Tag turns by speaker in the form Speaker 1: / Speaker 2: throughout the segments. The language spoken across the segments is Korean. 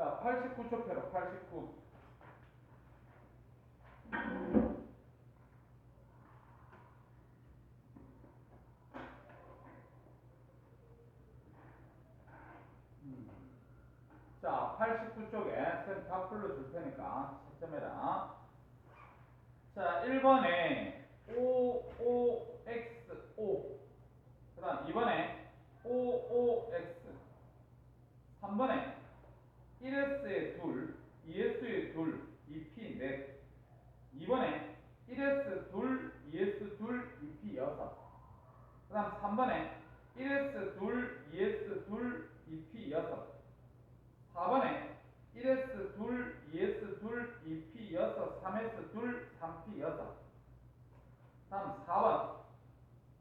Speaker 1: 자, 89초 펴라. 89. 자, 89쪽에 쌤 다 불러줄 테니까 채점해라. 자, 1번에 OOXO. 그 다음 2번에 OOX. 3번에 1S에 둘, 2S에 둘, 2P 넷. 2번에 1S 둘, 2S 둘, 2P 여섯. 그 다음 3번에 1S 둘, 2S 둘, 2P 여섯. 4번에 1S 둘, 2S 둘, 2P 여섯, 3S 둘, 3P 여섯. 다음 4번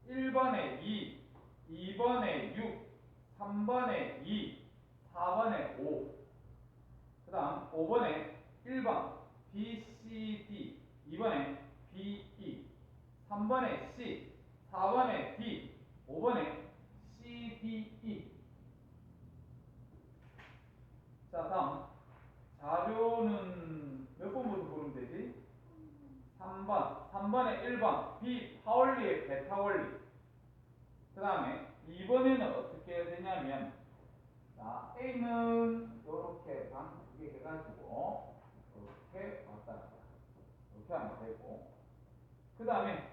Speaker 1: 1번에 2, 2번에 6, 3번에 2, 4번에 5. 그 다음 5번에 1번 BCD, 2번에 BE, 3번에 C, 4번에 D, 5번에 CDE. 자, 다음 자료는 몇 번부터 고르면 되지? 3번. 3번에 1번 B 파울리의 베타 원리. 그 다음에 2번에는 어떻게 해야 되냐면, 자, A는 이렇게 방 두 개 해가지고 이렇게 왔다 갔다 이렇게 하면 되고, 그 다음에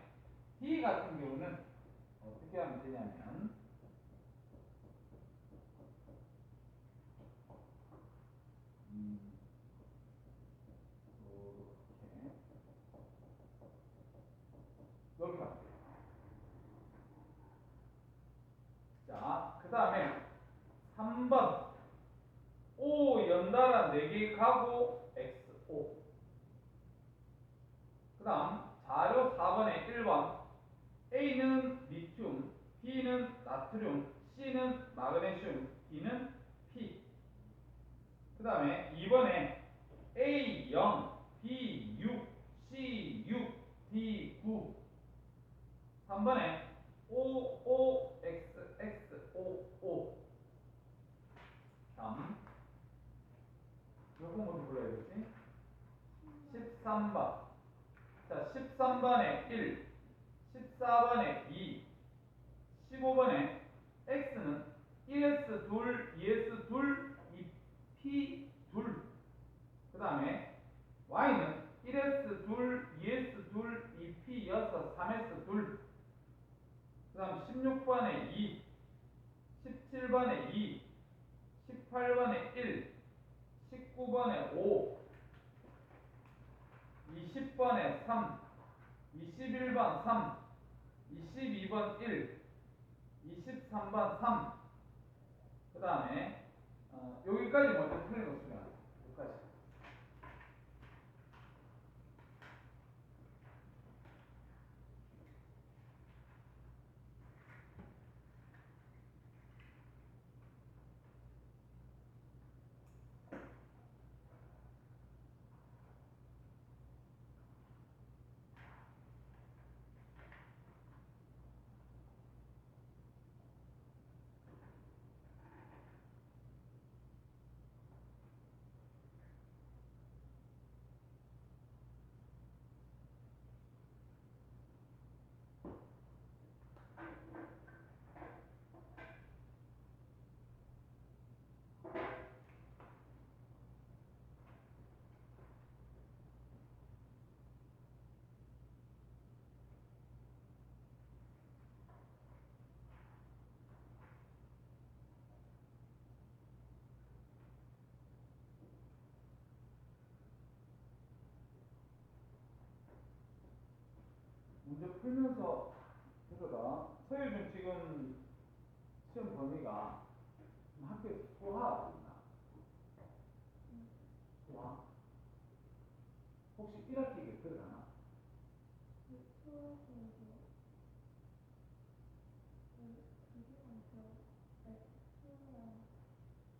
Speaker 1: D 같은 경우는 어떻게 하면 되냐면, 이렇게 하면 돼요. 자, 그 다음에 3번 O 연달아 4개 가고 XO. 그 다음 자료 4번에 1번 A는 리튬, B는 나트륨, C는 마그네슘, D는 P. 그 다음에 2번에 A0, B6, C6, D9. 3번에 OOXXOO. 다음 몇 번부터 불러야겠지? 13번. 자, 13번에 1, 14번에 2, 15번에 X는 1S 둘, 2S 둘, 2P 둘. 그 다음에 Y는 1S 둘, 2S 둘, 2P 여섯, 3S 둘. 그 다음 16번에 2, 17번에 2, 18번에 1, 19번에 5, 20번에 3, 21번 3, 22번 1, 23번 3. 그 다음에 여기까지 먼저 틀려놓으면 여기까지. 문제 풀면서 들어라. 서유준 지금 시험 범위가 학교에서 소화 있나? 소화? 혹시 1학기에 들어가나?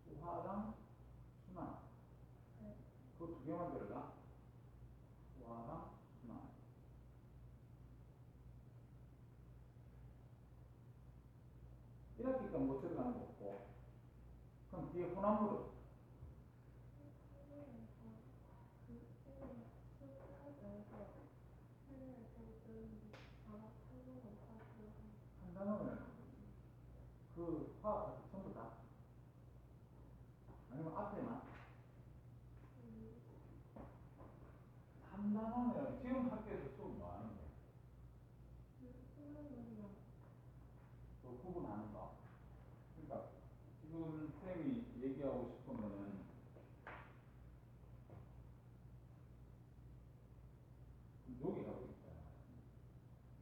Speaker 1: 소화랑 순환. 그거 두 개만 들어가? 소화랑 순환. 1학기가 못 들어가는 거 없고, 그럼 뒤에 혼합으로 3단원을 그 화학 전부 다 아니면 앞에만 3단원을 지금 학교에서 수업 뭐 하는 거야? 또 구분하는 거. 그러니까 지금 쌤이 얘기하고 싶은 거는 여기 하고 있잖아.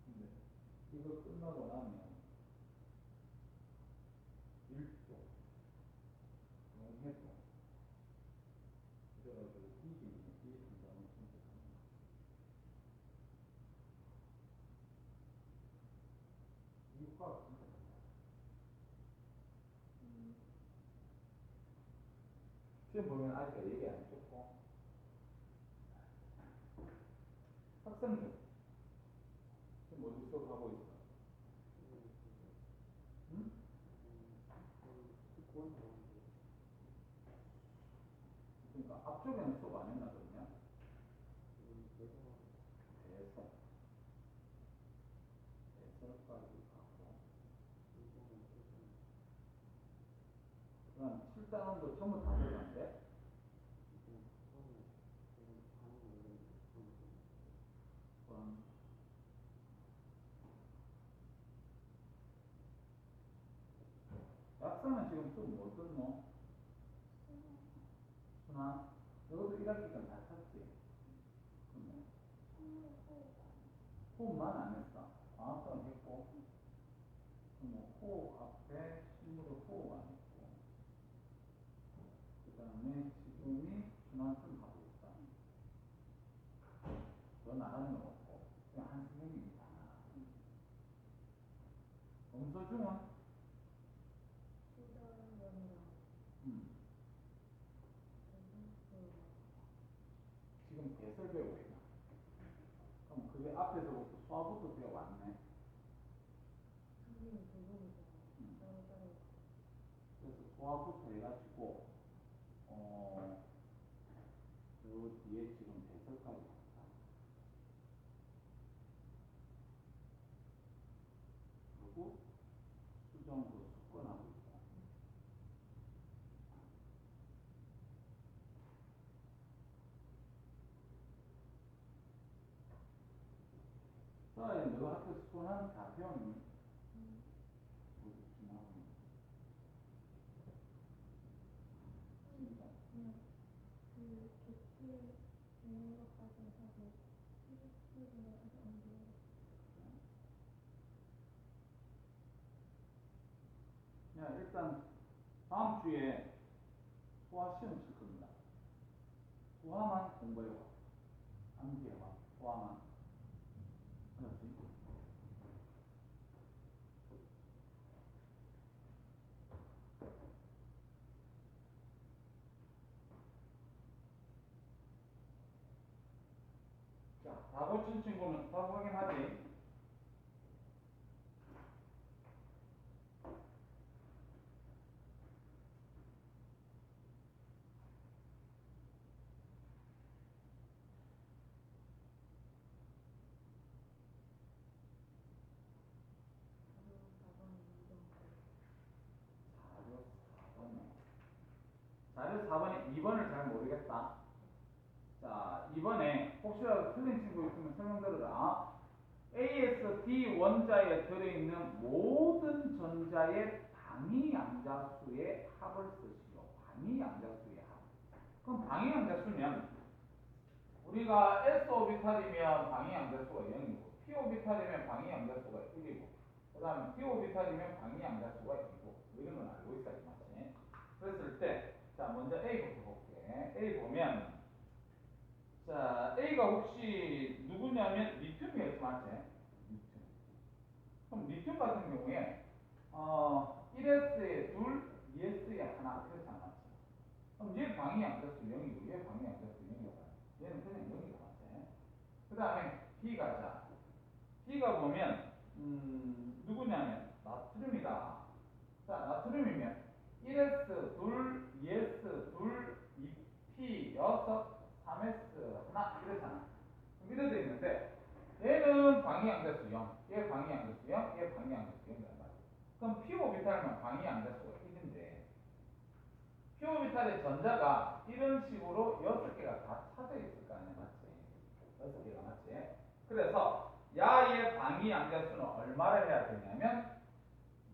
Speaker 1: 근데 이거 끝나고 나면 1조, 용해도 그래가지고 이게 한다는 선택합니다. 이 화학 선택합니다. 지금 보면 아직 얘기 안 해줬고 학생들 지금 어디 수업하고 있어? 응? 그러니까 앞쪽에는 수업 안 했나 그러면? 대서 대서까지 가고 그럼 7단원도 전부 다 들어간대? 그럼 약사는 지금 수업 뭐 듣노? 순환? 너도 1학기간 다 탔지? 그러면 호흡만 안 했어. 방학선 했고 그럼 호흡 앞에 식물을 호흡 안 했고 그 다음에 지금이 순환선 하고 있다. 더 나가는 건 없고 그냥 한 선생님이 다 나가. 검소중은? 지금 배설 배우고 있나? 그럼 그게 앞에서부터 수화부터 배워왔네. 그래서 수화부터 해가지고 저 뒤에 지금 배설까지 갔다. 그리고 수정으로 습관하고 있고. 자, 너가 학교 습관한 다 배웠니? 모두 지나고 진짜. 야, 일단 다음 주에 수화 시험 칠 겁니다. 수화만 공부해봐. 암기해봐. 수화만. 알았지? 자, 다 고친 친구는 다 확인하지? 자료 4번에 2번을 잘 모르겠다. 자, 이번에 혹시라도 틀린 친구 있으면 설명 들어라. ASD 원자에 들어있는 모든 전자의 방위양자수의 합을 쓰시오. 방위양자수의 합. 그럼 방위양자수면 우리가 S오비탈이면 방위양자수가 0이고 P오비탈이면 방위양자수가 1이고 그 다음에 P오비탈이면 방위양자수가 2고 이런 건 알고 있어야 맞지? 그랬을 때 자, 먼저 A부터 볼게. A 보면 자, A가 혹시 누구냐면 리튬이었지, 맞지? 리튬. 그럼 리튬 같은 경우에 1S에 둘, 2S에 하나 그렇잖아, 맞지? 그럼 얘 방위양자수 0이고 얘 방위양자수 0이고 얘는 그냥 0이고 맞지? 그 다음에 B가 자 B가 보면 누구냐면 나트륨이다. 자, 나트륨이면 1S 둘, 2S 둘, 2P 6, 3S 하나 이러잖아. 이래 돼 있는데 얘는 방위양자수 0, 얘 방위양자수 0, 얘 방위양자수 0이야. P-오비탈의 전자가 이런 식으로 6개가 다 차져 있을 거 아니야, 맞지? 6개가 맞지? 그래서 야의 방위 양자수는 얼마를 해야 되냐면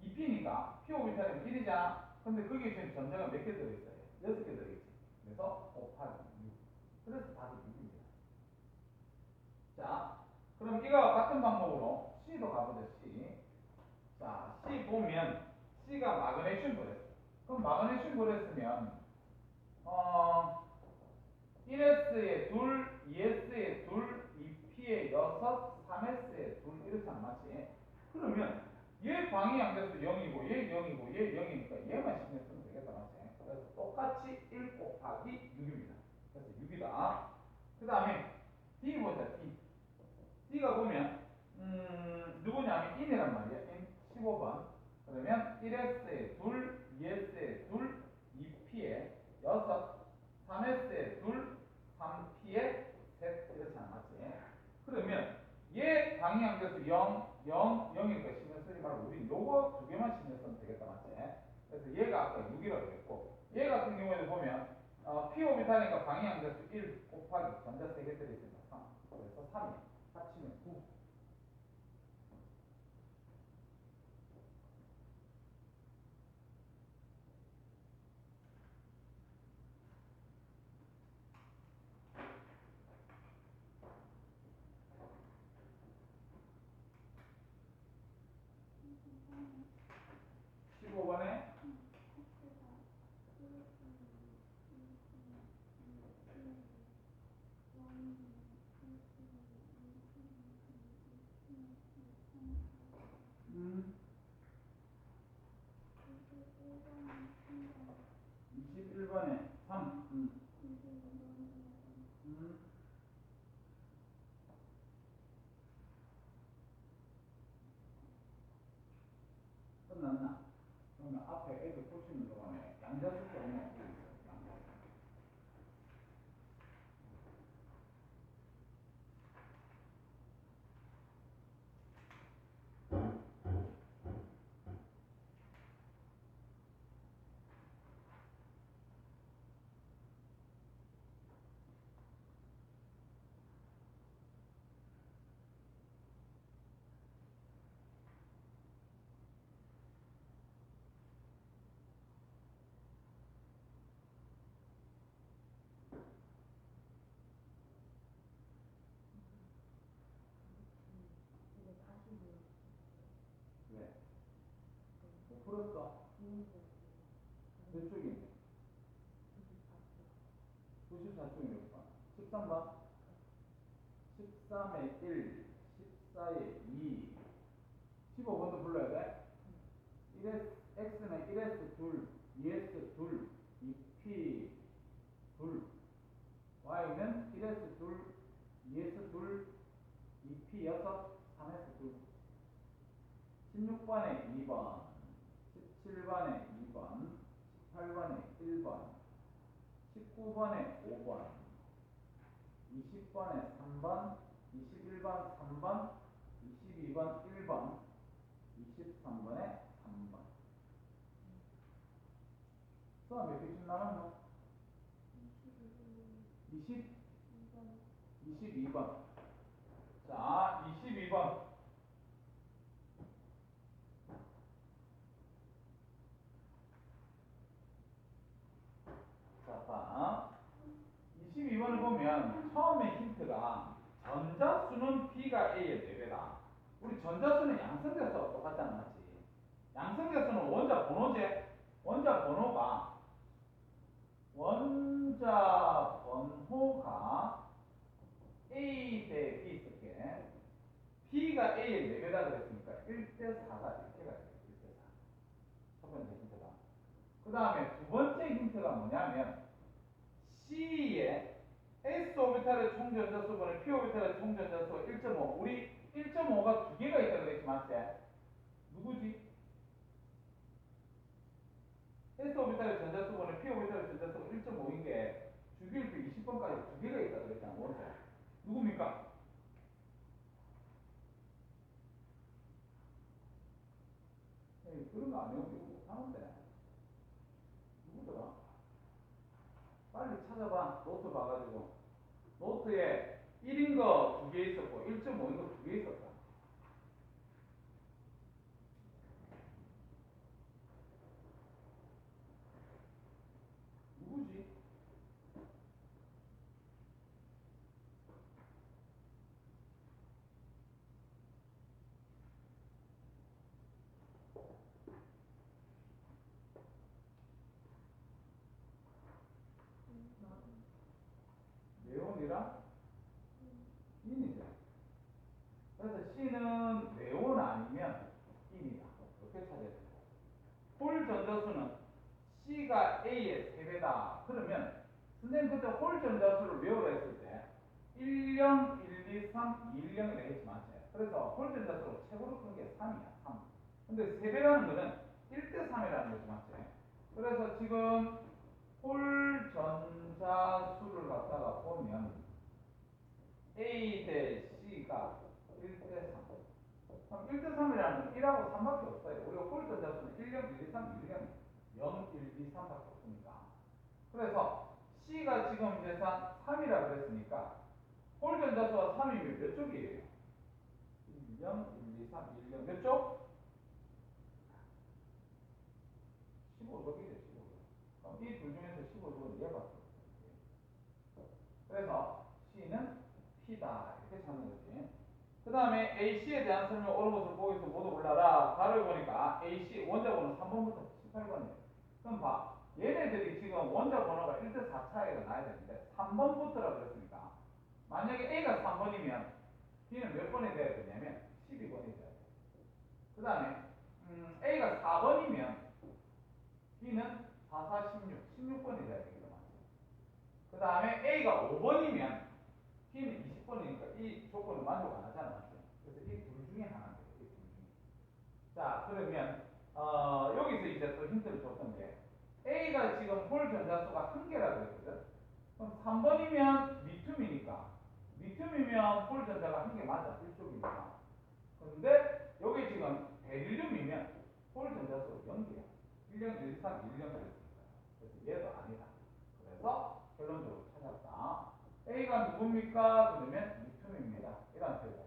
Speaker 1: 2P니까 P-오비탈이면 1이잖아. 근데 거기에 지금 전자가 몇 개 들어있어요? 6개 들어있지. 그래서 곱하기 6. 그래서 답이 6입니다. 자, 그럼 이거와 같은 방법으로 C도 가보자, C. 자, C 보면 C가 마그네슘 그랬어. 그럼 마그네슘 그랬으면 1S에 둘, 2S에 둘, 2P에 6, 3S에 둘 이렇지 않았지? 그러면 얘 방위 양자수 0이고 얘 0이고 얘 0이니까 얘만 신경 쓰면 되겠다, 맞지? 그래서 똑같이 1 곱하기 6입니다. 그래서 6이다. 그 다음에 D 보자, D. D가 보면 누구냐면 인이란 말이야. 인 15번. 그러면 1S에 둘, 2S에 둘, 2P에 6, 3S에 둘, 3P에 셋 이렇지 않았지? 그러면 얘 방향계수 0, 0, 0이니까 신경 쓰지 말고 우리 요거 두 개만 신경 쓰면 되겠다, 맞지? 그래서 얘가 아까 6이라고 했고 얘 같은 경우에도 보면 P-오비탈이니까 방향계수 1 곱하기 전자 3개 들어있으니까 3. 그래서 3이 합치면 9. 15번에 음, 21번에 3. 끝났나? 그러면 앞에 애들 보시는 동안에 양자수 때문에 어떻게 있어요? 양자수. 왜? 뭐 풀었어? 몇 쪽인데? 94쪽이니까 13번 13에 1 14에 2 15번도 불러야 돼? 1S, X는 1S 둘 2S 둘 2P 둘 Y는 1S 둘 2S 둘 2P 6 3S 둘 16번에 2번 17번에 2번 18번에 1번 19번에 5번 20번에 3번 21번 3번 22번 1번 23번에 3번 수학 몇 개쯤 남았노? 20? 22번 자 22번 자 봐. 22번을 보면 처음에 힌트가 전자수는 B가 A의 4배다. 우리 전자수는 양성자수와 똑같지 않았지? 양성자수는 원자 번호제. 원자 번호가 A 대 B 있을게. B가 A의 4배다 그랬으니까 1대 4가 이렇게 가야 돼. 1대 4. 첫 번째 힌트가. 그 다음에 두 번째 힌트가 뭐냐면 C의 S 오비탈의 총전자수분의 P 오비탈의 총전자수가 1.5. 우리 1.5가 두 개가 있다 그랬지, 맞지? 누구지? S 오비탈의 전자수분의 P 오비탈의 전자수가 1.5인 게 주기율표 20번까지 두 개가 있다 그랬잖아, 원소. 누굽니까? 에이, 그런 거 안 외우고 이거 못하는데. 누구더라? 찾아봐. 노트 봐가지고. 노트에 1인 거 2개 있었고 1.5인 거 2개 있었다. 누구지? 네온이랑 인이죠. 그래서 C는 네온 아니면 인이다. 이렇게 찾아야 돼요. 홀 전자수는 C가 A의 3배다. 그러면 선생님 그때 홀 전자수를 외우라 했을 때 10, 1, 2, 3, 2, 1, 0이라 했지 맞지? 그래서 홀 전자수로 최고로 큰 게 3이야. 3. 근데 3배라는 거는 1대 3이라는 거지 맞지? 그래서 지금 홀 전자수를 갖다가 보면 A 대 C가 1대 3. 그럼 1대 3이라는 건 1하고 3밖에 없어요. 우리가 홀 전자수는 1, 0, 1, 2, 3, 1, 0, 0, 1, 2, 3밖에 없으니까. 그래서 C가 지금 이제 3이라 그랬으니까 홀 전자수가 3이면 몇 쪽이에요? 1, 0, 1, 2, 3, 1, 0. 몇 쪽? 15쪽이죠, 15쪽. 그럼 이 둘 중에서 15쪽은 얘밖에 없어요. 그래서 C는 P다. 이렇게 찾는 거지. 그 다음에 AC에 대한 설명 옳은 것을 보기서 모두 골라라. 가로에 보니까 AC 원자 번호 3번부터 18번이에요. 그럼 봐. 얘네들이 지금 원자 번호가 1대 4 차이가 나야 되는데 3번부터라 그랬으니까 만약에 A가 3번이면 B는 몇 번이 돼야 되냐면 12번이 돼야 돼. 그 다음에 A가 4번이면 B는 4, 4, 16, 16번이 돼야 되겠다. 그 다음에 A가 5번이면 B는 20번이니까 이 조건은 만족 안 하잖아. 맞죠? 그래서 이 둘 중에 하나인 거예요. 이둘 중에. 자, 그러면 여기서 이제 또 힌트를 줬던 게 A가 지금 홀 전자수가 한 개라 그랬거든. 그럼 3번이면 미툼이니까 미툼이면 홀 전자가 한 개 맞아. 1쪽이니까. 그런데 여기 지금 베릴륨이면 홀 전자수 0개야. 1, 0, 1, 3, 1, 0 그랬으니까. 그래서 얘도 아니다. 그래서 결론적으로 찾았다. A가 누굽니까? 그러면 미툼입니다. 이런 표현.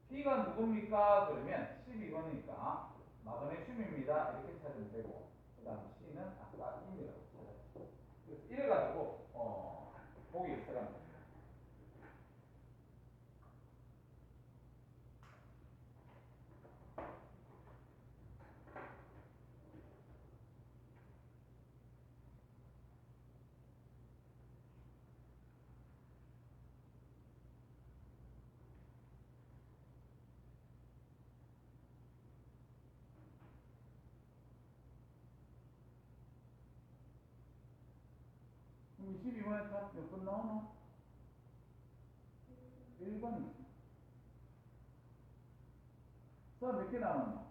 Speaker 1: B가 누굽니까? 그러면 12번이니까 마그네슘입니다. 이렇게 찾으면 되고 그 다음 C는 아까 1이라고 찾았죠. 그래서 이래가지고 보기 들어갑니다. 그럼 12번에 몇 번 나오나? 1번이. 몇 개 남았나?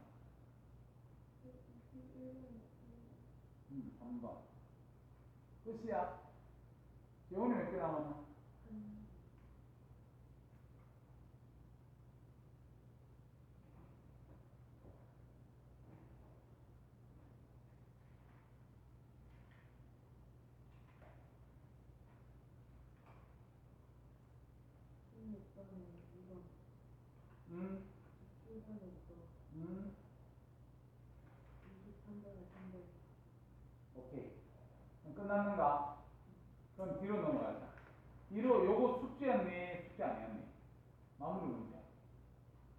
Speaker 1: 3번. 끝이야. 재훈이 몇 개 남았나? 음, 3번에 오케이. 그럼 끝났는가? 그럼 뒤로 넘어가자. 뒤로 요거 숙제였니? 숙제 아니었니? 마무리 문제.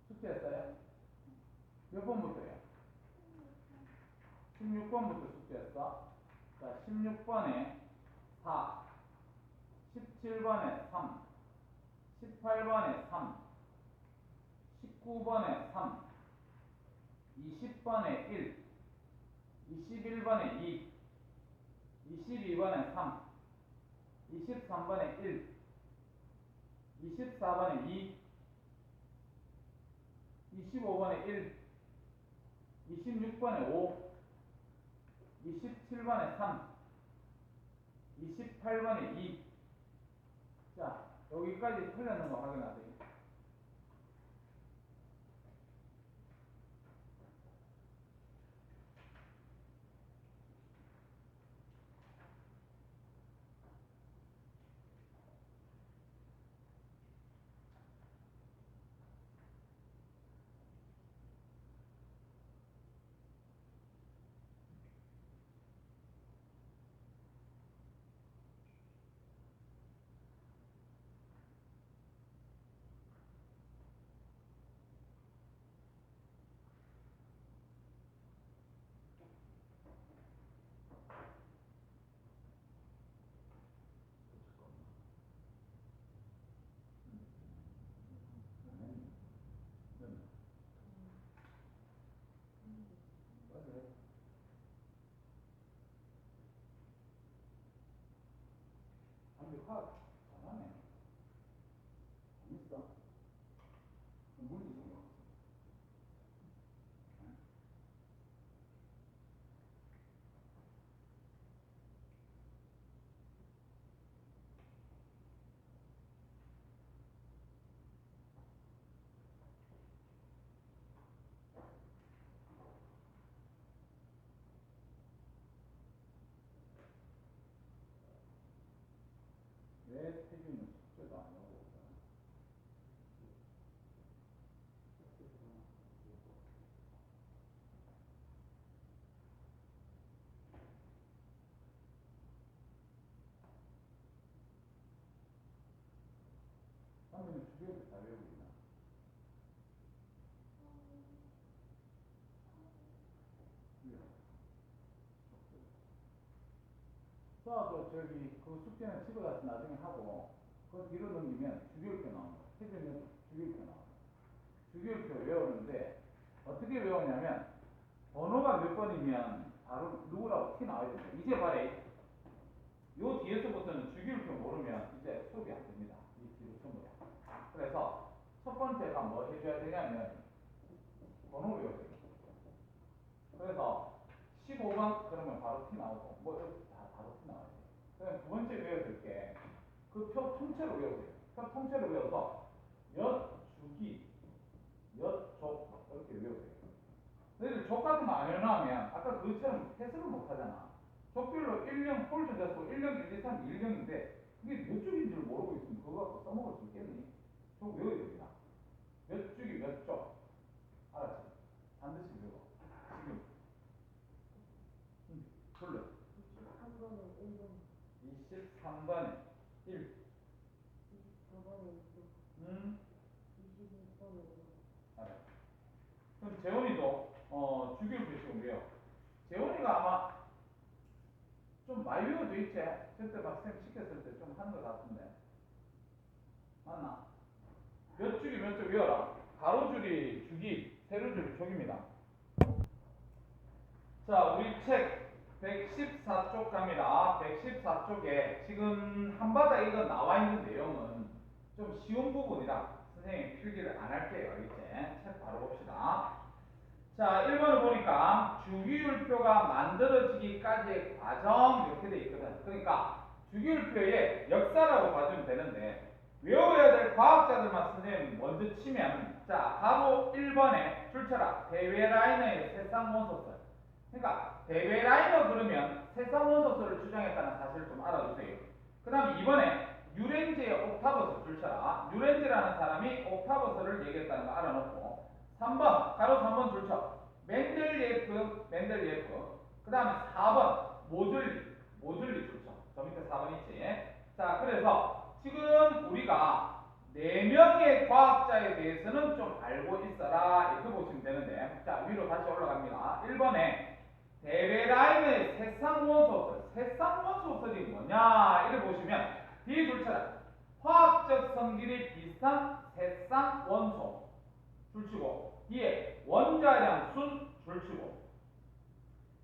Speaker 1: 숙제했어요? 몇 번부터요? 16번부터 숙제했어. 자, 16번에 4, 17번에 3, 18번에 3, 19번에 3, 20번에 1, 21번에 2, 22번에 3, 23번에 1, 24번에 2, 25번에 1, 26번에 5, 27번에 3, 28번에 2. 자, 여기까지 틀렸는 거 확인하세요. 화학 잘하네. 재밌어. 물리지. 왜 태균은 숙제도 안 하고 있잖아. 선배는 주교를 다 외우고 있나? 써도 저기 그 숙제는 집에 가서 나중에 하고 그 뒤로 넘기면 주기율표 나옵니다. 해주면 주기율표 나옵니다. 주기율표 외우는데 어떻게 외우냐면 번호가 몇 번이면 바로 누구라고 티 나와야 됩니다. 이제 말해. 요 뒤에서부터는 주기율표 모르면 이제 수업이 안 됩니다. 이 뒤로 전부 다. 그래서 첫 번째가 뭐 해줘야 되냐면 번호 외워야 돼요. 그래서 15번 그러면 바로 티 나오고 뭐 다 바로 티 나와야 돼요. 그다음 두 번째 외워야 될 게 그 표 통째로 외우세요. 표 통째로 외워서 몇 주기 몇 족 이렇게 외우세요. 너희들 족 같은 거 안 외워놓으면 아까 그것처럼 해석을 못 하잖아. 족별로 1령 폴드 됐고 1령 1, 2, 3, 1령인데 그게 몇 쪽인지를 모르고 있으면 그거 갖고 써먹을 수 있겠니? 족 외워야 됩니다. 몇 주기 몇 쪽. 알았지? 반드시 외워. 지금. 불러.
Speaker 2: 23번에 1번,
Speaker 1: 23번에 1.
Speaker 2: 24번에 2번, 26번에 5번.
Speaker 1: 알았어. 그럼 재원이도 주기율표 지금 외워. 재원이가 아마 좀 많이 외워져 있지? 저때 박쌤 시켰을 때 좀 하는 것 같은데. 맞나? 몇 주기 몇 쪽 외워라. 가로줄이 주기, 세로줄이 족입니다. 자, 우리 책 114쪽 갑니다. 114쪽에 지금 한바닥 이거 나와 있는 내용은 좀 쉬운 부분이라 선생님이 필기를 안 할게요. 알겠지? 책 바로 봅시다. 자, 1번을 보니까 주기율표가 만들어지기까지의 과정 이렇게 돼 있거든. 그러니까 주기율표의 역사라고 봐주면 되는데 외워야 될 과학자들만 선생님 먼저 치면 자, 바로 1번에 출처라 데베라이너의 세상원소설. 그러니까 데베라이너 그러면 세상원소설을 주장했다는 사실을 좀 알아두세요. 그 다음에 2번에 유렌즈의 옥타버스 줄쳐라. 유렌즈라는 사람이 옥타버스를 얘기했다는 거 알아놓고 3번 가로 3번 줄쳐 멘델리에프 그 다음에 4번 모즐리 줄쳐. 저 밑에 4번 있지. 자, 그래서 지금 우리가 4명의 과학자에 대해서는 좀 알고 있어라 이렇게 보시면 되는데 자, 위로 다시 올라갑니다. 1번에 데베라이너의 세상원소설이 뭐냐 이를 보시면 뒤에 줄쳐라 화학적 성질이 비슷한 세상원소 줄치고 뒤에 원자량 순 줄치고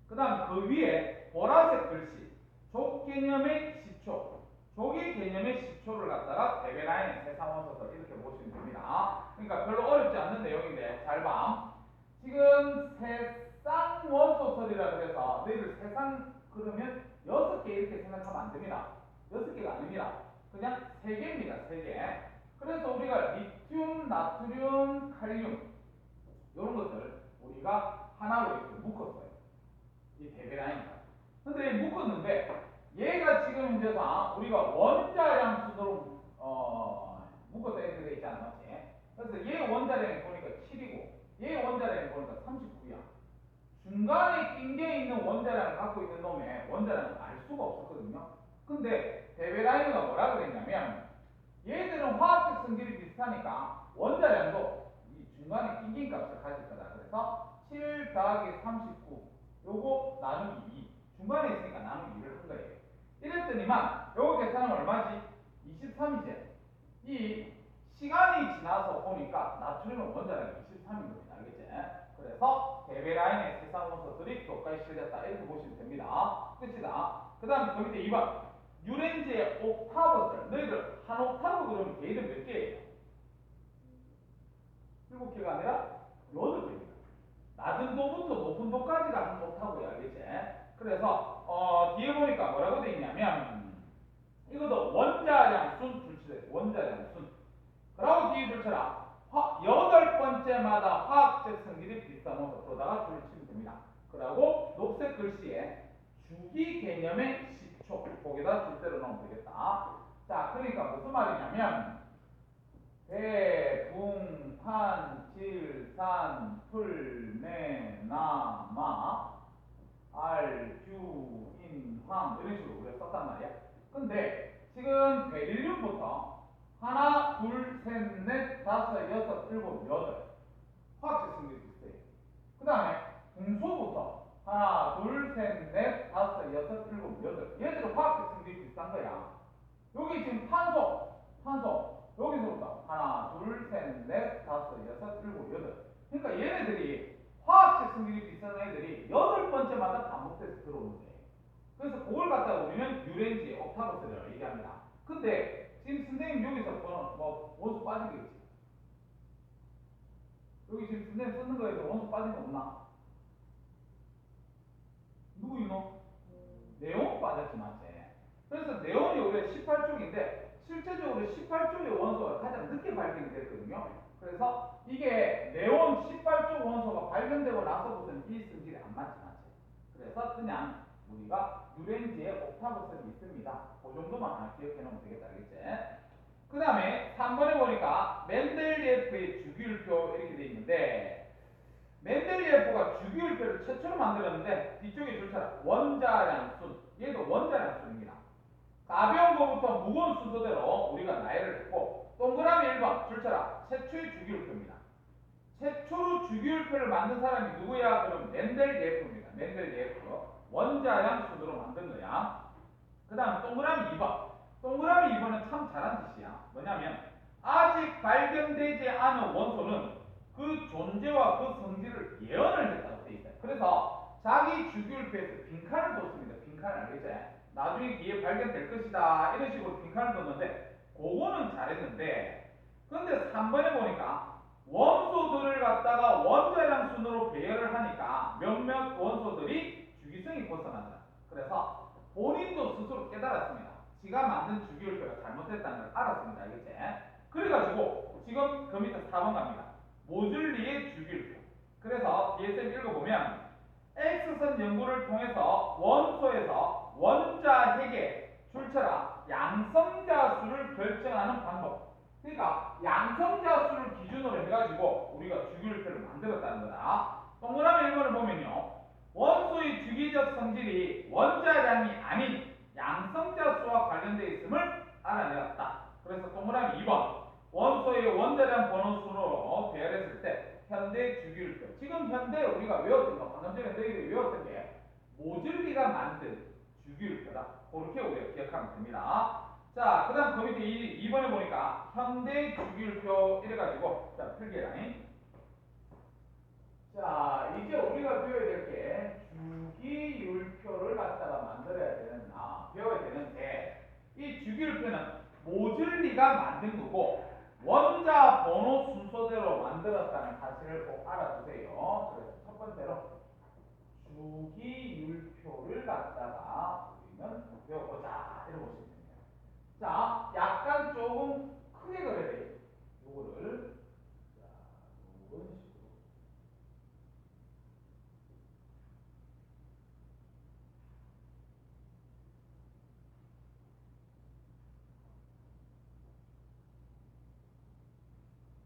Speaker 1: 그 다음 그 위에 보라색 글씨 족 개념의 시초 족의 개념의 시초를 갖다가 데베라이너의 세상원소설 이렇게 보시면 됩니다. 그러니까 별로 어렵지 않는 내용인데 잘 봐. 지금 세상원소설이라 그래서 너희들 세상 그러면 6개 이렇게 생각하면 안 됩니다. 6개가 아닙니다. 그냥 3개입니다. 3개. 그래서 우리가 리튬, 나트륨, 칼륨 이런 것들 우리가 하나로 이렇게 묶었어요. 이 데베라인과. 근데 묶었는데 얘가 지금 현재상 우리가 원자량 순으로 묶어서 이렇게 돼 있잖아, 맞지? 그래서 얘 원자량이 보니까 7이고 얘 원자량이 보니까 39야. 중간에 낀 게 있는 원자량을 갖고 있는 놈의 원자량을 알 수가 없었거든요. 근데 데베라이너가 뭐라 그랬냐면 얘들은 화학적 성질이 비슷하니까 원자량도 이 중간에 낀 게 값을 가질 거다. 그래서 7 더하기 39 요거 나누기 2 중간에 있으니까 나누기 2를 한 거예요. 이랬더니만 요거 계산하면 얼마지? 23이지. 이 시간이 지나서 보니까 나트륨은 원자량이 23인 겁니다. 알겠지? 그래서 데베라인의 세상원소들이 교과에 실렸다. 이렇게 보시면 됩니다. 끝이다. 그 다음 그 밑에 2번. 뉴렌지의 옥타브들 너희들 한 옥타브 그러면 개는 몇 개예요? 7개가 아니라 8개입니다. 낮은 도부터 높은 도까지가 한 옥타브야, 알겠지? 그래서 뒤에 보니까 뭐라고 돼 있냐면 이것도 원자량 순 줄치돼. 원자량 순. 그리고 뒤에 줄쳐라. 8번째마다 화학적 성질이 비슷한 원소로다가 줄을 치면 됩니다. 그리고 녹색 글씨에 주기 개념의 시초 거기다 줄대로 넣으면 되겠다. 자, 그러니까 무슨 말이냐면 배, 붕, 판, 질, 산, 풀, 매, 나, 마, 알, 규, 인, 황 이런 식으로 우리가 썼단 말이야. 근데 지금 베릴륨부터 하나, 둘, 셋, 넷, 다섯, 여섯, 일곱, 여덟 화학적 성질이 비슷해요. 그 다음에 동소부터 하나, 둘, 셋, 넷, 다섯, 여섯, 일곱, 여덟 얘들은 화학적 성질이 비슷한 거야. 여기 지금 탄소 여기서부터 하나, 둘, 셋, 넷, 다섯, 여섯, 일곱, 여덟 그러니까 얘네들이 화학적 성질이 비슷한 애들이 8번째마다 반복돼서 들어오는 거예요. 그래서 그걸 갖다가 우리는 뉴렌지, 옥타브스라고 얘기합니다. 근데 지금 선생님 여기서 뭐 원소 빠진 게 있지? 여기 지금 선생님 쓰는 거에서 원소 빠진 거 없나? 누구 있노? 네온 빠졌지, 맞지? 그래서 네온이 우리가 18쪽인데 실제적으로 18쪽의 원소가 가장 늦게 발견이 됐거든요. 그래서 이게 네온 18쪽 원소가 발견되고 나서부터는 이 성질이 안 맞지. 그래서 그냥 우리가 뉴렌지에 옥타브선이 있습니다. 그 정도만 하나 기억해 놓으면 되겠다. 알겠지? 그 다음에 3번에 보니까 멘델리에프의 주기율표 이렇게 돼 있는데 멘델리에프가 주기율표를 최초로 만들었는데 뒤쪽에 줄처럼 원자량순 얘도 원자량순입니다. 가벼운 것부터 무거운 순서대로 우리가 나열을 했고 동그라미 1번 줄처럼 최초의 주기율표입니다. 최초로 주기율표를 만든 사람이 누구야? 그럼 멘델리에프입니다. 멘델리에프 원자량 순으로 만든 거야. 그 다음 동그라미 2번 동그라미 2번은 참 잘한 짓이야. 뭐냐면 아직 발견되지 않은 원소는 그 존재와 그 성질을 예언을 했다고 돼 있어요. 그래서 자기 주기율표에서 빈칸을 뒀습니다. 빈칸을 알겠지? 나중에 뒤에 발견될 것이다 이런 식으로 빈칸을 뒀는데 그거는 잘했는데 근데 3번에 보니까 원소들을 갖다가 원자량 순으로 배열을 하니까 몇몇 원소들이 주기성이 벗어난다. 그래서 본인도 스스로 깨달았습니다. 지가 만든 주기율표가 잘못됐다는 걸 알았습니다. 알겠지? 그래가지고 지금 그 밑에 4번 갑니다. 모즐리의 주기율표. 그래서 DSM 읽어보면 X선 연구를 통해서 원소에서 원자 핵의 출처라 양성자 수를 결정하는 방법. 그러니까 양성자 수를 기준으로 해가지고 우리가 주기율표를 만들었다는 거다. 동그라미 1번을 보면요. 원소의 주기적 성질이 원자량이 아닌 양성자 수와 관련되어 있음을 알아내었다. 그래서 동그라미 2번 원소의 원자량 번호순으로 배열했을 때 현대 주기율표. 지금 현대 우리가 외웠던 거 방금 전에 너희들이 외웠던 게 모즐리가 만든 주기율표다. 그렇게 우리가 기억하면 됩니다. 자, 그 다음 그 밑에 2번에 보니까 현대 주기율표 이래가지고 자 필기라인. 자, 이제 우리가 배워야 될 게 주기율표를 갖다가 만들어야 배워야 되는데 이 주기율표는 모즐리가 만든 거고 원자 번호 순서대로 만들었다는 사실을 꼭 알아두세요. 그래서 첫 번째로 주기율표를 갖다가 우리는 배워보자 이렇게 보시면 됩니다. 자, 약간 조금 크게 그려야 돼요. 요거를 자, 요런 식으로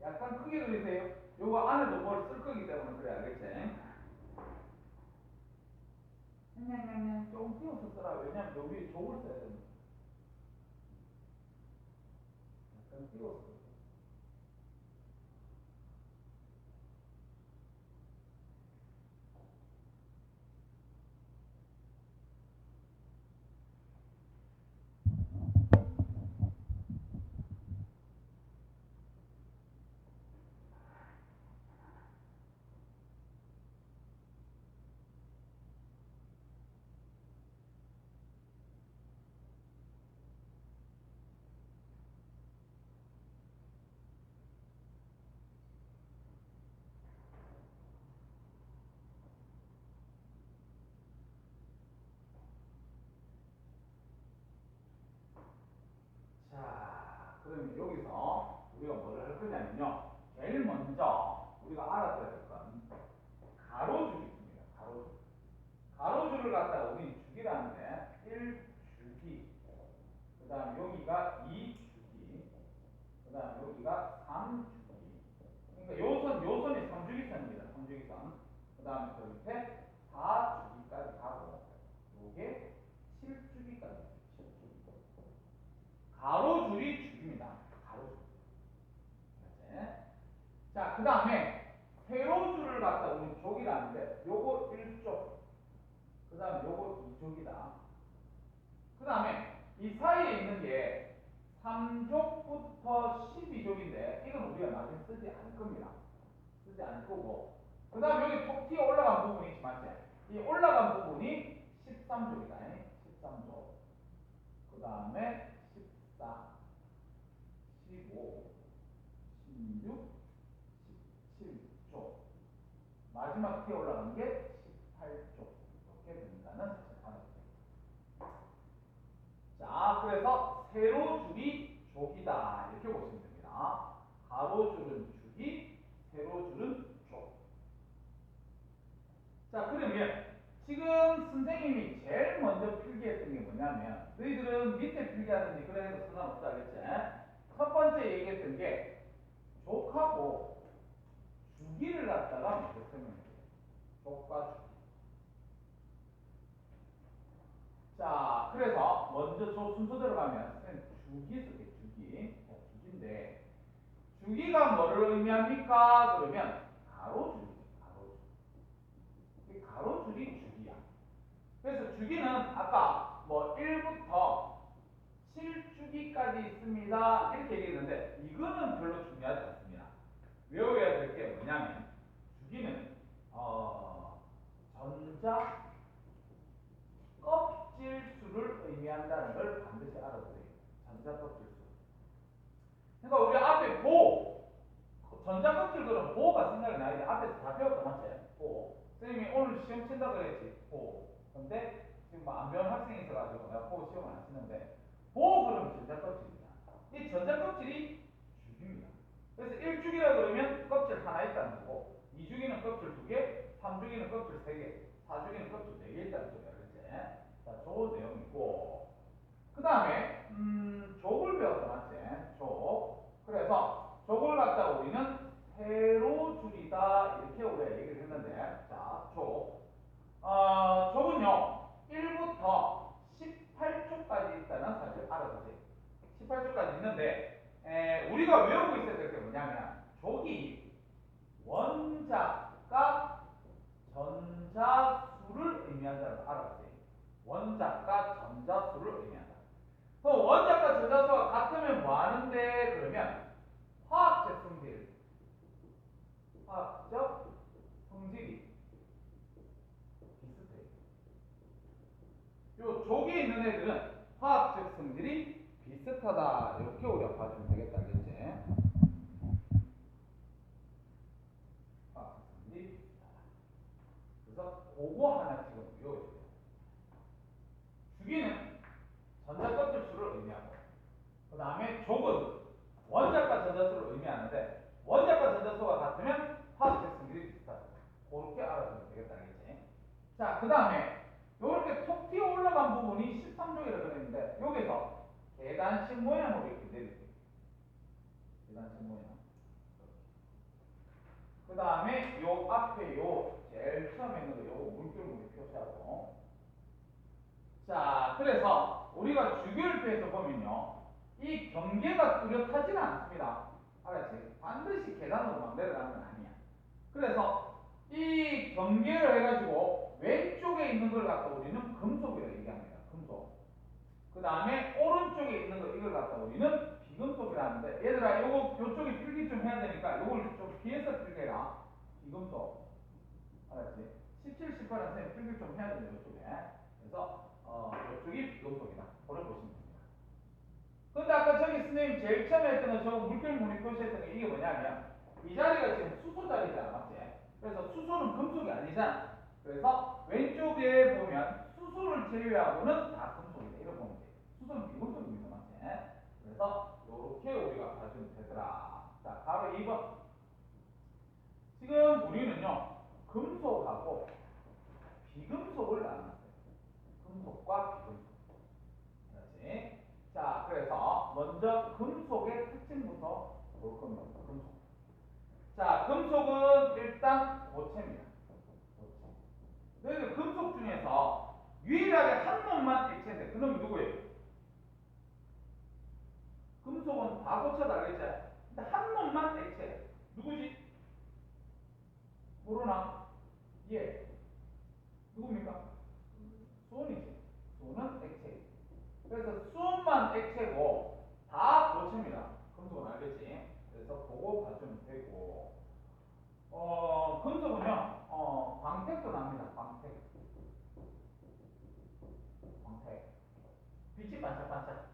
Speaker 1: 약간 크게 그리세요. 요거 안에도 뭘 쓸 거기 때문에 그래 알겠지? 조금 띄워서 써라. 왜냐면 여기 족을 써야 됩니다. 약간 띄워서. 되냐면요. 제일 먼저 우리가 알아둬야 될 건 가로줄이 있습니다. 가로줄. 가로줄을 갖다가 우리 주기라는데 1주기. 그 다음 여기가 2주기. 그 다음 여기가 3주기. 그러니까 요선이 3주기선입니다. 3주기선. 그 다음에 그 밑에 4주기까지 가고 요게 7주기까지. 가로줄이 주기입니다. 가로줄. 네. 자, 그 다음에 세로줄을 갖다 우리 족이라는데 요거 1족. 그 다음에 요거 2족이다. 그 다음에 이 사이에 있는 게 3족부터 12족인데 이건 우리가 나중에 쓰지 않을 겁니다. 쓰지 않을 거고. 그 다음 여기 톡 튀어 올라간 부분이 있지 맞지? 이 올라간 부분이 13족이다. 13족. 그 다음에 14, 15, 16, 17족. 마지막 튀어 올라간 게 18족. 이렇게 된다는 사실 알아두세요. 자, 그래서 세로줄이 족이다. 이렇게 보시면 됩니다. 가로줄은 주기, 세로줄은 족. 자, 그러면 지금 선생님이 제일 먼저 필기했던 게 뭐냐면 너희들은 밑에 필기하든지 그래 해도 상관없다 그랬지? 첫 번째 얘기했던 게 족하고 주기를 갖다가 먼저 설명해 줘요. 족과 주기. 자, 그래서 먼저 저 순서대로 가면 주기 쓸게 주기. 자, 주기인데 주기가 뭐를 의미합니까? 그러면 가로줄이죠. 가로줄. 이 가로줄이 주기야. 그래서 주기는 아까 뭐 1부터 7주기까지 있습니다. 이렇게 얘기했는데 이거는 별로 중요하지 않습니다. 외워야 될 게 뭐냐면 주기는 전자 껍질 수를 의미한다는 걸 반드시 알아둬야 돼요. 전자 껍질 수. 그러니까 우리 앞에 전자 껍질 그럼 보가 생각이 나야 돼. 앞에서 다 배웠던 맞지? 보. 선생님이 오늘 시험 친다 그랬지. 보. 근데 지금 뭐 안 배운 학생이 있어가지고 내가 보 시험 안 치는데 보 그러면 전자 껍질이야. 이 전자 껍질이 주기입니다. 그래서 1주기라 그러면 껍질 하나 있다는 거고 2주기는 껍질 2개, 3주기는 껍질 3개, 4주기는 껍질 4개 있다는 소리야. 그렇지? 자, 저 내용이고 그 다음에 족을 배웠다 맞지? 족. 그래서 족을 갖다가 우리는 세로줄이다 이렇게 우리가 얘기를 했는데 자, 족. 족은요 1부터 18초까지 있다는 사실 알아두세요. 18초까지 있는데 우리가 외우고 있어야 될 게 뭐냐면 족이 원자과 전자수를 의미한다는 걸 알아두세요. 원자과 전자수를 의미한다. 그럼 원자과 전자수가 같으면 뭐 하는데? 그러면 화학적 성질이 비슷해요. 요 족이 있는 애들은 화학적 성질이 비슷하다. 이렇게 우리가 봐주면 되겠다. 알겠지? 화학적 성질이 비슷하다. 그래서 그거 하나 지금 외워줘요. 주기는 전자 껍질 수를 의미하고 그 다음에 족은 원자과 전자수를 의미하는데 원자과 전자수가 같으면 화학적 성질이 비슷하다. 그렇게 알아두면 되겠다. 알겠지? 자, 그 다음에 이렇게 톡 튀어 올라간 부분이 13종이라고 그랬는데 여기서 계단식 모양으로 이렇게 내려요. 계단식 모양. 그 다음에 요 앞에 요 제일 처음에 있는 거 요거 물결물이 표시하고 자, 그래서 우리가 주기율표에서 보면요 이 경계가 뚜렷하지는 않습니다. 알았지? 반드시 계단으로 막 내려가는 건 아니야. 그래서 이 경계를 해가지고 왼쪽에 있는 걸 갖다 우리는 금속이라고 얘기합니다. 금속. 그 다음에 오른쪽에 있는 거 이걸 갖다 우리는 비금속이라 하는데 얘들아 요쪽에 필기 좀 해야 되니까 요걸 좀 피해서 필기해라. 비금속. 알았지? 17, 18은 선생님 필기 좀 해야 됩니다. 요쪽에. 그래서 요쪽이 비금속이다. 그걸 보시면 됩니다. 근데 아까 저기 선생님 제일 처음에 했던 거 저 물결무늬 표시했던 게 이게 뭐냐면 이 자리가 지금 수소 자리잖아. 맞지? 그래서 수소는 금속이 아니잖아. 그래서 왼쪽에 보면 수소를 제외하고는 다 금속이다. 이렇게 보면 돼. 수소는 비금속입니다. 맞지? 그래서 이렇게 우리가 봐주면 되더라. 자, 바로 2번. 지금 우리는요, 금속하고 비금속을 나눴어요. 금속과 비금속. 그렇지? 자, 그래서 먼저 금속의 특징부터 볼 겁니다. 금속. 자, 금속은 일단 고체입니다. 고체. 너희들 금속 중에서 유일하게 한 놈만 액체인데 그 놈이 누구예요? 금속은 다 고체다, 알겠지? 근데 한 놈만 액체. 누구지? 모르나? 예. 누굽니까? 수온이지. 수온은 액체. 그래서 수온만 액체고 다 고체입니다. 금속은 알겠지? 그래서 그거 봐주면 되고, 금속은요, 광택도 납니다. 광택. 광택. 빛이 반짝반짝.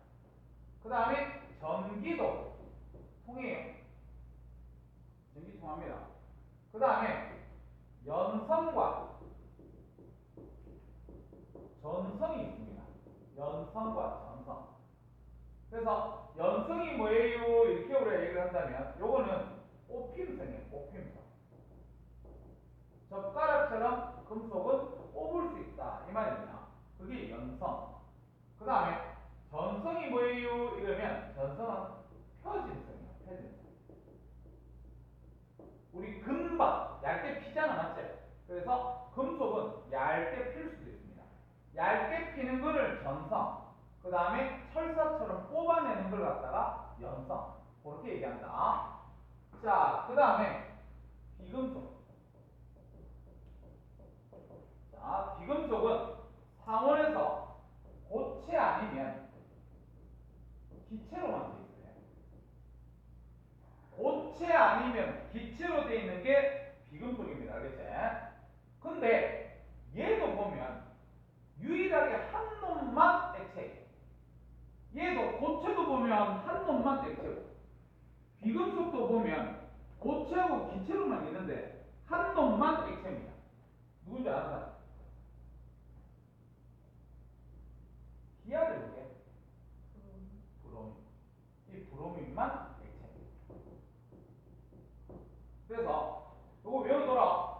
Speaker 1: 그 다음에 전기도 통해요. 전기 통합니다. 그 다음에 연성과 전성이 있습니다. 연성과 전성. 그래서 연성이 뭐예요? 이렇게 우리가 얘기를 한다면 요거는 뽑힘성이에요. 뽑힘성. 젓가락처럼 금속은 뽑을 수 있다 이 말입니다. 그게 연성. 그 다음에 전성이 뭐예요? 이러면 전성은 펴진성이에요. 펴진성. 우리 금박 얇게 피잖아, 맞지? 그래서 금속은 얇게 필 수도 있습니다. 얇게 피는 거를 전성, 그 다음에 철사처럼 뽑아내는 걸 갖다가 연성, 그렇게 얘기한다. 자, 그 다음에 비금속. 자, 비금속은 상온에서 고체 아니면 기체로만 돼 있어요. 고체 아니면 기체로 돼 있는 게 비금속입니다. 알겠지? 근데 얘도 보면 유일하게 한 놈만 액체예요. 얘도 고체도 보면 한 놈만 액체고, 비금속도 보면 고체하고 기체로만 있는데 한 놈만 액체입니다. 누군지 아는 사람? 기하를 보게. 브로민. 이 브로민만 액체. 그래서 이거 외우더라.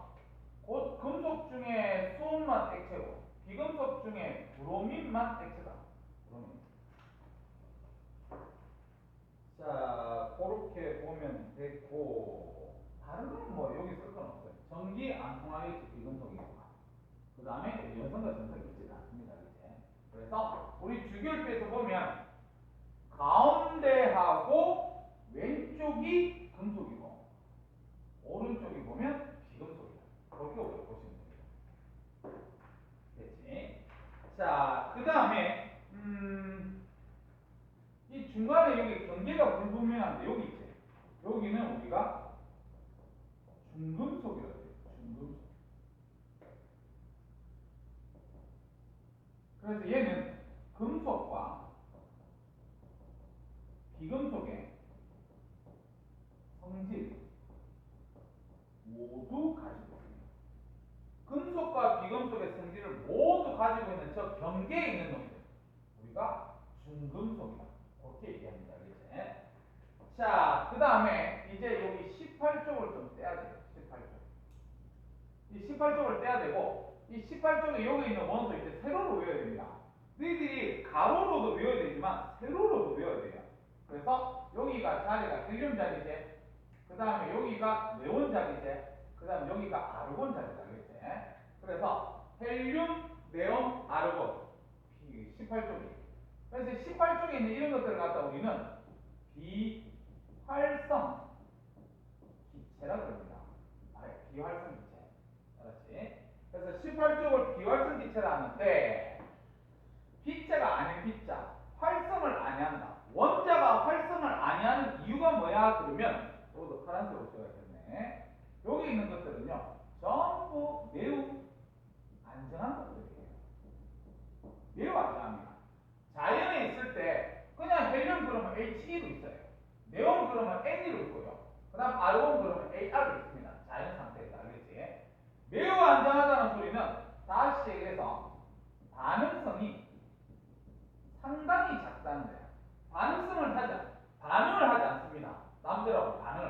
Speaker 1: 곧 금속 중에 수온만 액체고 비금속 중에 브로민만 액체다. 브로민. 자, 그렇게 보면 됐고, 다른 건 뭐 여기 쓸 건 없어요. 전기 안 통하겠지, 비금속이니까. 그 다음에 연성과 전성이 있지 않습니다. 이제. 그래서 우리 주결표에서 보면 가운데하고 왼쪽이 금속이고 오른쪽이 보면 비금속이다. 그렇게 보시면 됩니다. 됐지? 자, 그 다음에 이 중간에 여기 경계가 불분명한데 여기 있지. 여기는 우리가 중금속이라고 해요. 중금속. 그래서 얘는 금속과 비금속의 성질 모두 가지고 있습니다. 금속과 비금속의 성질을 모두 가지고 있는 저 경계에 있는 놈들, 우리가 중금속이다. 그렇게 얘기합니다. 알겠지? 자, 그 다음에 이제 여기 18쪽을 좀 떼야 돼요. 18쪽. 이 18쪽을 떼야 되고, 이 18쪽에 여기 있는 원소 이제 세로로 외워야 됩니다. 너희들이 가로로도 외워야 되지만 세로로도 외워야 돼요. 그래서 여기가 자리가 헬륨 자리제, 그 다음에 여기가 네온 자리제, 그 다음에 여기가 아르곤 자리다. 알겠지? 그래서 헬륨, 네온, 아르곤 18쪽이. 그래서 18쪽에 있는 이런 것들을 갖다 우리는 비활성 기체라 그럽니다. 비활성 기체. 알았지? 그래서 18쪽을 비활성 기체라 하는데, B자가 아닌 B자, 활성을 아니한다. 원자가 활성을 아니하는 이유가 뭐야? 그러면 이것도 파란색으로 써야겠네. 여기 있는 것들은요, 전부 매우 안전한 것들이에요. 매우 안전합니다. 자연에 있을 때 그냥 헬륨 그러면 He2로 있어요. 네온 그러면 Ne 로 있고요. 그 다음 아르곤 그러면 Ar로 있습니다. 자연 상태에서. 알겠지? 매우 안전하다는 소리는 다시 얘기해서 반응성이 상당히 작다는 거예요. 반응을 하지 않습니다. 남들하고 반응을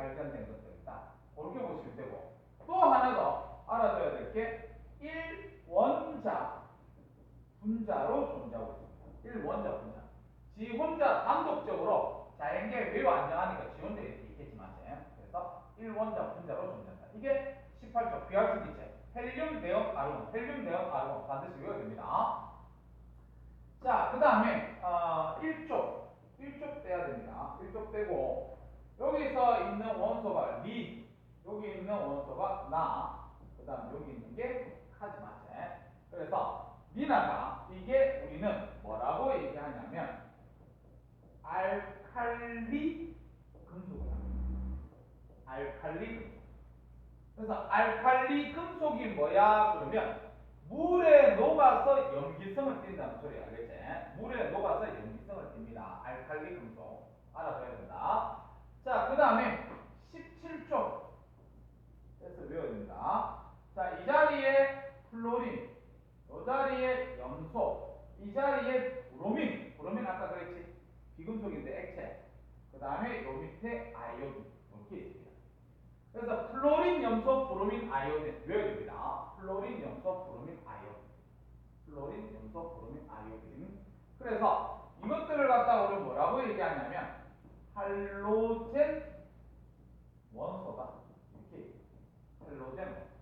Speaker 1: 발견된 것들이다. 그렇게 보시면 되고, 또 하나 더 알아둬야 될 게 1원자 분자로 존재하고 있습니다. 1원자 분자. 지 혼자 단독적으로 자연계에 매우 안정하니까 지 혼자 이렇게 있겠지만, 그래서 1원자 분자로 존재한다. 이게 18쪽 비활성기체 헬륨, 네온, 아르곤, 헬륨, 네온, 아르곤 반드시 외워야 됩니다. 자, 그 다음에 1쪽 떼야 됩니다. 1쪽 떼고, 여기서 있는 원소가 리, 여기 있는 원소가 나, 그 다음 여기 있는 게 카즈마체. 그래서 리나가 이게 우리는 뭐라고 얘기하냐면 알칼리 금속이다. 알칼리 금속. 그래서 알칼리 금속이 뭐야? 그러면 물에 녹아서 염기성을 띈다는 소리 알겠지? 물에 녹아서 염기성을 띱니다. 알칼리 금속 알아둬야 된다. 자, 그 다음에 17쪽 그래서 외워야 된다. 자, 이 자리에 플로린, 이 자리에 염소, 이 자리에 브로민, 브로민 아까 그랬지? 비금속인데 액체. 그 다음에 요 밑에 아이오딘 이렇게 있습니다. 그래서 플로린, 염소, 브로민, 아이오딘 외워야 됩니다. 플로린, 염소, 브로민, 아이오딘. 플로린, 염소, 브로민, 아이오딘. 그래서 이것들을 갖다가 우리 뭐라고 얘기하냐면 할로젠 원소다. 이렇게 할로젠 원소.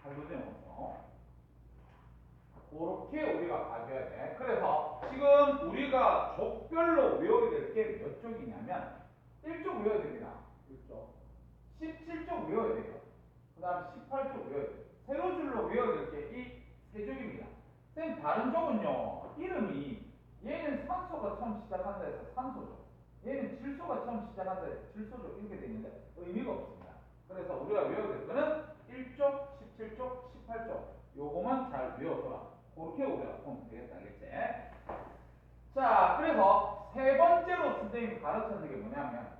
Speaker 1: 할로젠 원소. 그렇게 우리가 봐줘야 돼. 그래서 지금 우리가 족별로 외워야 될 게 몇 쪽이냐면 1쪽 외워야 됩니다. 1쪽. 17쪽 외워야 돼요. 그 다음 18쪽 외워야 돼요. 세로 줄로 외워야 될 게 이 세 쪽입니다. 쌤 다른 쪽은요. 이름이 얘는 산소가 처음 시작한다 해서 산소죠. 얘는 질소가 처음 시작한다 해서 질소죠. 이렇게 돼 있는데 의미가 없습니다. 그래서 우리가 외워야 될 거는 1쪽, 17쪽, 18쪽 요거만 잘 외워둬라. 그렇게 우리가 보면 되겠다. 알겠지? 자, 그래서 세 번째로 선생님이 가르치는 게 뭐냐면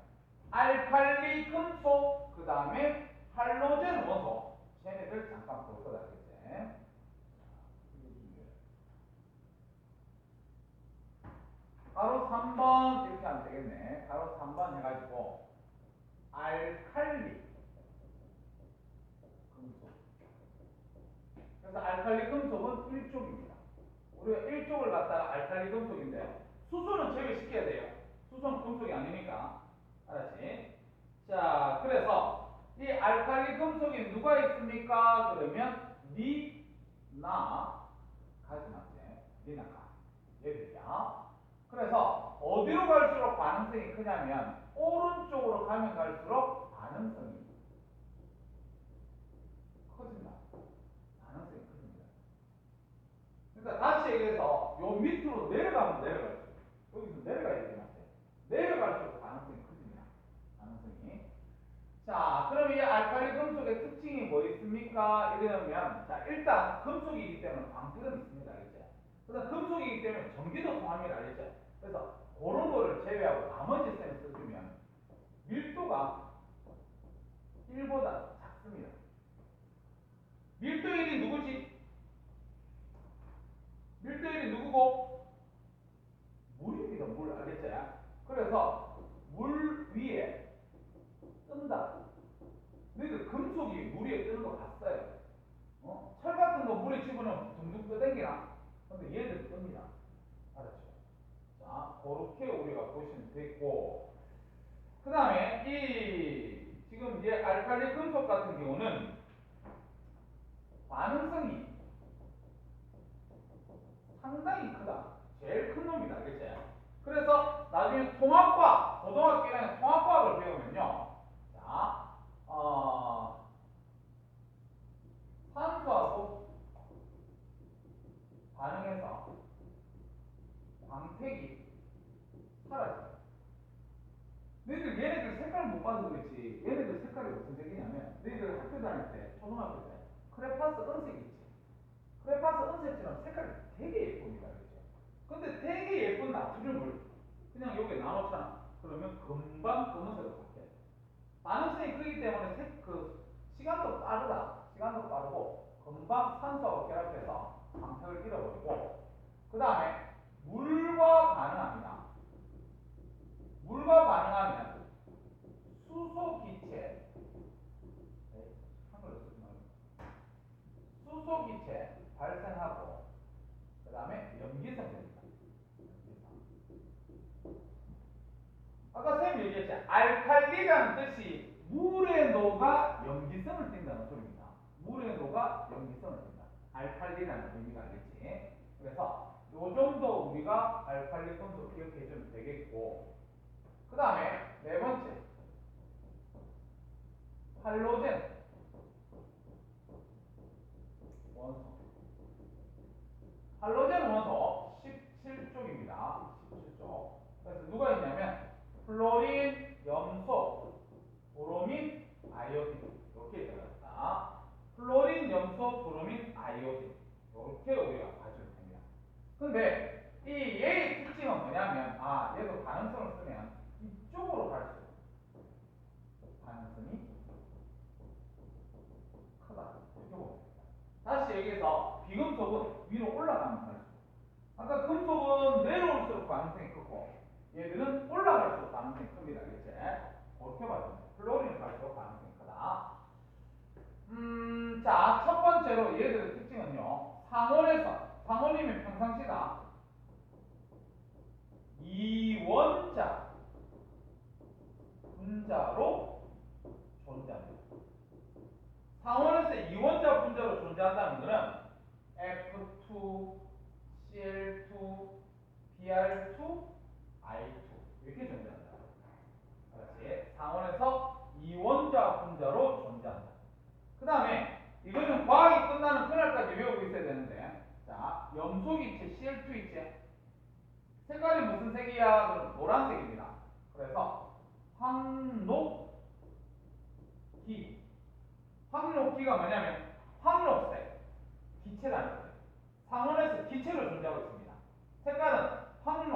Speaker 1: 알칼리 금속, 그 다음에 할로젠 원소. 쟤네들 잠깐 볼 거다. 알겠지? 가로 3번 이렇게 하면 되겠네. 가로 3번 해가지고 알칼리 금속. 그래서 알칼리 금속은 1쪽입니다. 우리가 1쪽을 갖다가 알칼리 금속인데 수소는 제외시켜야 돼요. 수소는 금속이 아니니까. 알았지? 자, 그래서 이 알칼리 금속이 누가 있습니까? 그러면 니, 나, 가지마세, 니나가 얘들이야. 그래서 어디로 갈수록 반응성이 크냐면 오른쪽으로 가면 갈수록 반응성이 커진다. 반응성이 커집니다. 그러니까 다시 얘기해서 요 밑으로 내려가면 내려갈수록 여기서 내려가야 되겠네. 내려갈수록 반응성이 커집니다. 반응성이. 자, 그럼 이 알칼리 금속의 특징이 뭐 있습니까? 이러면 자, 일단 금속이기 때문에 광택은 있습니다. 알겠죠? 그다음 금속이기 때문에 전기도 통합니다. 알겠죠? 그래서 그런 거를 제외하고 나머지 셈을 써주면 밀도가 1보다 작습니다. 밀도 1이 누구지? 밀도 1이 누구고? 물입니다. 물. 알겠죠? 그래서 물 위에 뜬다. 너희들 금속이 물 위에 뜨는 거 봤어요? 철 같은 거 물에 집어넣으면 둥둥 떠댕기나? 근데 얘들 뜹니다. 알았죠? 자, 그렇게 우리가 보시면 되고, 그 다음에 이 지금 이제 알칼리 금속 같은 경우는 반응성이 상당히 크다. 제일 큰 놈이다. 알겠지? 그래서 나중에 통합과학, 고등학교 1학년 통합과학을 배우면요. 자, 산소하고 반응해서 광택이 사라져요. 너희들 얘네들 색깔을 못 봐서 그렇지. 얘네들 색깔이 무슨 색이냐면 너희들 학교 다닐 때, 초등학교 때 크레파스 은색 있지. 크레파스 은색처럼 색깔이 되게 예쁩니다. 그렇죠? 근데 되게 예쁜 나트륨을 그냥 여기에 나놓잖아. 그러면 금방 검은색으로 바뀌어요. 반응성이 크기 때문에 시간도 빠르다. 시간도 빠르고 금방 산소하고 결합해서 광택을 잃어버리고, 그 다음에 물과 반응합니다. 알칼리라는 뜻이 물에 녹아 염기성을 띈다는 소리입니다. 물에 녹아 염기성을 띈다. 알칼리라는 의미가 알겠지? 그래서 요 정도 우리가 알칼리 분수 기억해 주면 되겠고, 그 다음에 네 번째 할로젠 원소. 할로젠 원소 17쪽입니다. 17쪽. 그래서 누가 있냐면 플로린, 염소, 브로민, 아이오딘 이렇게 들어갔다. 플로린, 염소, 브로민, 아이오딘 이렇게 우리가 봐주면 됩니다. 근데 이 얘의 특징은 뭐냐면 얘도 가능성을 쓰면 이쪽으로 갈수록 가능성이 크다 이렇게 봅니다. 다시 얘기해서 비금속은 위로 올라가면 갈수록, 아까 금속은 내려올수록 가능성이 크고 얘들은 올라갈수록 가능성이 큽니다. 그렇지? 그렇게 봐주면 플로린을 갈수록 가능성이 크다. 자, 첫 번째로 얘들의 특징은요. 상온이면 평상시다. 이원자 분자로 존재합니다. 상온에서 이원자 분자로 존재한다는 것은 F2, Cl2, Br2, I2 이렇게 존재한다. 그렇지? 상온에서 이원자 분자로 존재한다. 그 다음에 이거는 과학이 끝나는 그날까지 외우고 있어야 되는데, 자, 염소기체 Cl2 있지? 색깔이 무슨 색이야? 그럼 노란색입니다. 그래서 황록기. 황록기가 뭐냐면 황록색 기체라는 거예요. 상온에서 기체로 존재하고 있습니다. 색깔은